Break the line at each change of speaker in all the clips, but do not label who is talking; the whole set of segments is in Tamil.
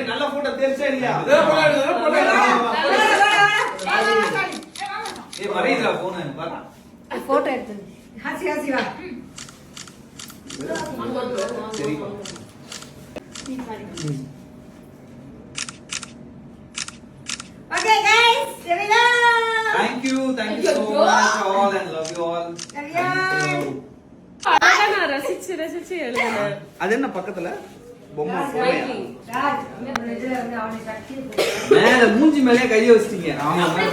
நல்ல போட்டோ தெரிச்சே இல்லையா வரையில போன
போட்டோ எடுத்து ஹாசி ஹாசி வா
சரி
Okay guys, here we go.
Thank you so much all and love you all.
நான் ரசிச்சு எழுதுறேன்.
அது என்ன பக்கத்துல பொம்மை
ராஜ் அவனை சக்தி
மேல மூஞ்சி மேலே கைய வச்சிட்டீங்க.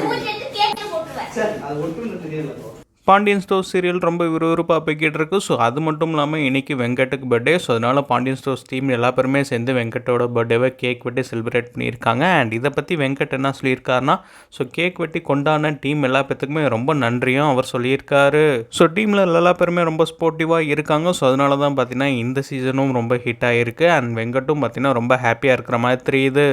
மூஞ்சி எடுத்து கேக்க போட்டுறேன்.
சரி அது ஒட்டுன்னு தெரியல.
பாண்டியன் ஸ்டோர்ஸ் சீரியல் ரொம்ப விறுவிறுப்பாக போய்கிட்டு இருக்கு. ஸோ அது மட்டும் இல்லாமல் இன்றைக்கி வெங்கட்டுக்கு பர்த்டே. ஸோ அதனால் பாண்டியன் ஸ்டோர்ஸ் டீம் எல்லா பேருமே சேர்ந்து வெங்கட்டோட பர்த்டேவை கேக் வெட்டி செலிப்ரேட் பண்ணியிருக்காங்க. அண்ட் இதை பற்றி வெங்கட் என்ன சொல்லியிருக்காருன்னா, ஸோ கேக் வெட்டி கொண்டாடின டீம் எல்லா பேத்துக்குமே ரொம்ப நன்றியும் அவர் சொல்லியிருக்காரு. ஸோ டீமில் எல்லா பேருமே ரொம்ப ஸ்போர்ட்டிவாக இருக்காங்க. ஸோ அதனால தான் பார்த்தீங்கன்னா இந்த சீசனும் ரொம்ப ஹிட் ஆகிருக்கு. அண்ட் வெங்கட்டும் பார்த்தீங்கன்னா ரொம்ப ஹாப்பியாக இருக்கிற மாதிரி தெரியுது.